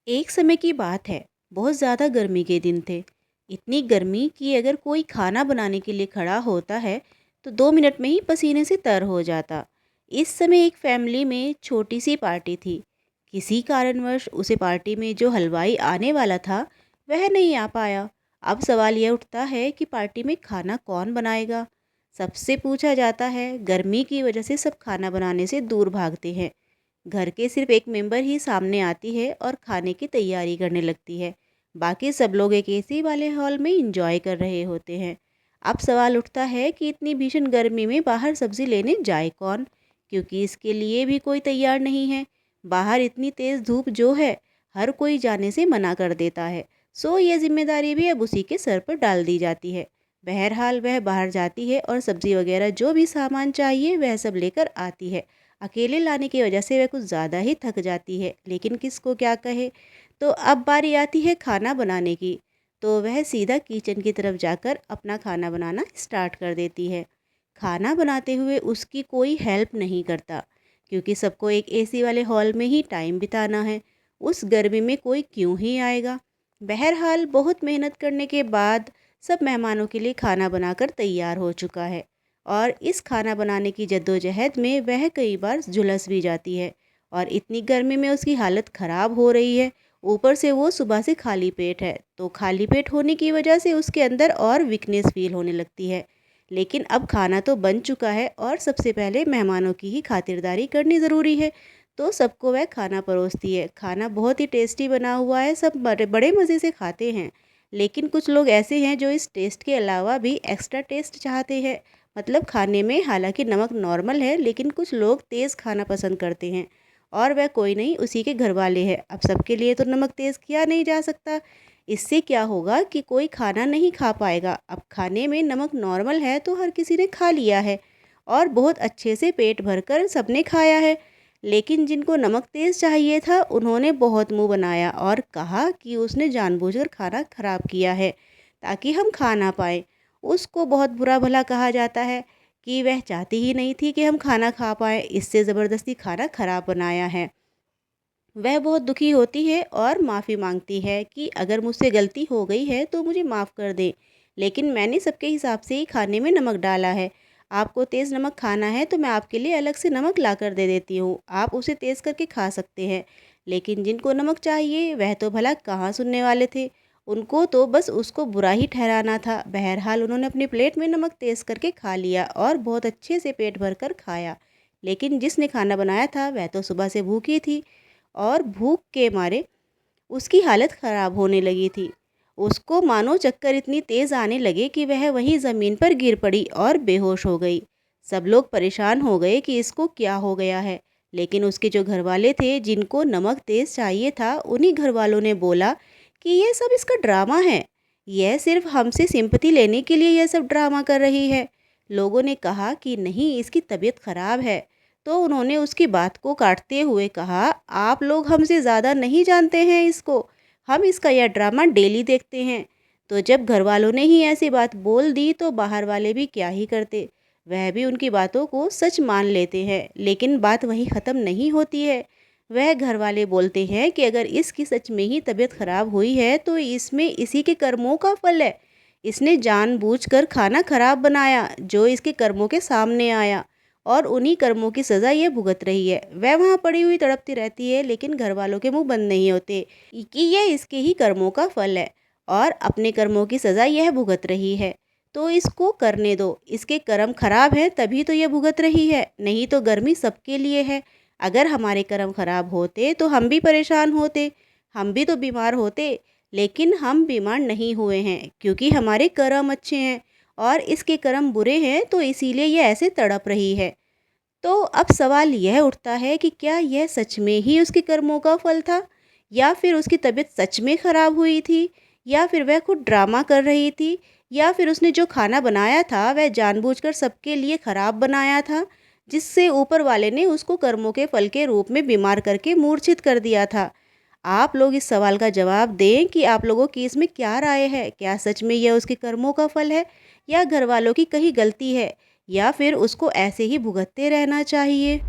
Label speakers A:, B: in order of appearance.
A: एक समय की बात है। बहुत ज़्यादा गर्मी के दिन थे। इतनी गर्मी कि अगर कोई खाना बनाने के लिए खड़ा होता है तो 2 मिनट में ही पसीने से तर हो जाता। इस समय एक फैमिली में छोटी सी पार्टी थी। किसी कारणवश उसे पार्टी में जो हलवाई आने वाला था वह नहीं आ पाया। अब सवाल यह उठता है कि पार्टी में खाना कौन बनाएगा। सबसे पूछा जाता है। गर्मी की वजह से सब खाना बनाने से दूर भागते हैं। घर के सिर्फ एक मेंबर ही सामने आती है और खाने की तैयारी करने लगती है। बाकी सब लोग एक एसी वाले हॉल में इंजॉय कर रहे होते हैं। अब सवाल उठता है कि इतनी भीषण गर्मी में बाहर सब्जी लेने जाए कौन, क्योंकि इसके लिए भी कोई तैयार नहीं है। बाहर इतनी तेज़ धूप जो है, हर कोई जाने से मना कर देता है। सो ये जिम्मेदारी भी अब उसी के सर पर डाल दी जाती है। बहरहाल वह बाहर जाती है और सब्जी वगैरह जो भी सामान चाहिए वह सब लेकर आती है। अकेले लाने की वजह से वह कुछ ज़्यादा ही थक जाती है, लेकिन किसको क्या कहे। तो अब बारी आती है खाना बनाने की। तो वह सीधा किचन की तरफ जाकर अपना खाना बनाना स्टार्ट कर देती है। खाना बनाते हुए उसकी कोई हेल्प नहीं करता, क्योंकि सबको एक एसी वाले हॉल में ही टाइम बिताना है। उस गर्मी में कोई क्यों ही आएगा। बहरहाल बहुत मेहनत करने के बाद सब मेहमानों के लिए खाना बनाकर तैयार हो चुका है। और इस खाना बनाने की जद्दोजहद में वह कई बार झुलस भी जाती है। और इतनी गर्मी में उसकी हालत ख़राब हो रही है। ऊपर से वो सुबह से खाली पेट है, तो खाली पेट होने की वजह से उसके अंदर और वीकनेस फील होने लगती है। लेकिन अब खाना तो बन चुका है और सबसे पहले मेहमानों की ही खातिरदारी करनी ज़रूरी है। तो सबको वह खाना परोसती है। खाना बहुत ही टेस्टी बना हुआ है, सब बड़े बड़े मज़े से खाते हैं। लेकिन कुछ लोग ऐसे हैं जो इस टेस्ट के अलावा भी एक्स्ट्रा टेस्ट चाहते हैं। मतलब खाने में हालांकि नमक नॉर्मल है, लेकिन कुछ लोग तेज़ खाना पसंद करते हैं। और वह कोई नहीं, उसी के घर वाले हैं। अब सबके लिए तो नमक तेज़ किया नहीं जा सकता। इससे क्या होगा कि कोई खाना नहीं खा पाएगा। अब खाने में नमक नॉर्मल है तो हर किसी ने खा लिया है और बहुत अच्छे से पेट भरकर सबने खाया है। लेकिन जिनको नमक तेज़ चाहिए था उन्होंने बहुत मुंह बनाया और कहा कि उसने जानबूझकर खाना खराब किया है ताकि हम खा ना पाए। उसको बहुत बुरा भला कहा जाता है कि वह चाहती ही नहीं थी कि हम खाना खा पाएँ, इससे ज़बरदस्ती खाना खराब बनाया है। वह बहुत दुखी होती है और माफ़ी मांगती है कि अगर मुझसे गलती हो गई है तो मुझे माफ़ कर दें, लेकिन मैंने सबके हिसाब से ही खाने में नमक डाला है। आपको तेज़ नमक खाना है तो मैं आपके लिए अलग से नमक ला कर दे देती हूँ, आप उसे तेज़ करके खा सकते हैं। लेकिन जिनको नमक चाहिए वह तो भला कहाँ सुनने वाले थे। उनको तो बस उसको बुरा ही ठहराना था। बहरहाल उन्होंने अपनी प्लेट में नमक तेज़ करके खा लिया और बहुत अच्छे से पेट भर कर खाया। लेकिन जिसने खाना बनाया था वह तो सुबह से भूखी थी और भूख के मारे उसकी हालत ख़राब होने लगी थी। उसको मानो चक्कर इतनी तेज़ आने लगे कि वह वहीं ज़मीन पर गिर पड़ी और बेहोश हो गई। सब लोग परेशान हो गए कि इसको क्या हो गया है। लेकिन उसके जो घरवाले थे जिनको नमक तेज़ चाहिए था, उन्हीं घरवालों ने बोला कि ये सब इसका ड्रामा है। यह सिर्फ हमसे सिंपैथी लेने के लिए यह सब ड्रामा कर रही है। लोगों ने कहा कि नहीं, इसकी तबीयत ख़राब है। तो उन्होंने उसकी बात को काटते हुए कहा, आप लोग हमसे ज़्यादा नहीं जानते हैं इसको। हम इसका यह ड्रामा डेली देखते हैं। तो जब घर वालों ने ही ऐसी बात बोल दी तो बाहर वाले भी क्या ही करते। वह भी उनकी बातों को सच मान लेते हैं। लेकिन बात वहीं ख़त्म नहीं होती है। वह घर वाले बोलते हैं कि अगर इसकी सच में ही तबीयत खराब हुई है तो इसमें इसी के कर्मों का फल है। इसने जानबूझकर खाना खराब बनाया जो इसके कर्मों के सामने आया, और उन्हीं कर्मों की सज़ा ये भुगत रही है। वह वहाँ पड़ी हुई तड़पती रहती है, लेकिन घर वालों के मुंह बंद नहीं होते कि यह इसके ही कर्मों का फल है और अपने कर्मों की सज़ा यह भुगत रही है। तो इसको करने दो, इसके कर्म खराब हैं तभी तो यह भुगत रही है, नहीं तो गर्मी सबके लिए है। अगर हमारे कर्म खराब होते तो हम भी परेशान होते, हम भी तो बीमार होते। लेकिन हम बीमार नहीं हुए हैं क्योंकि हमारे कर्म अच्छे हैं, और इसके कर्म बुरे हैं तो इसीलिए ये ऐसे तड़प रही है। तो अब सवाल यह उठता है कि क्या यह सच में ही उसके कर्मों का फल था, या फिर उसकी तबीयत सच में ख़राब हुई थी, या फिर वह खुद ड्रामा कर रही थी, या फिर उसने जो खाना बनाया था वह जानबूझकर सबके लिए ख़राब बनाया था, जिससे ऊपर वाले ने उसको कर्मों के फल के रूप में बीमार करके मूर्छित कर दिया था। आप लोग इस सवाल का जवाब दें कि आप लोगों की इसमें क्या राय है। क्या सच में यह उसके कर्मों का फल है, या घर वालों की कहीं गलती है, या फिर उसको ऐसे ही भुगतते रहना चाहिए।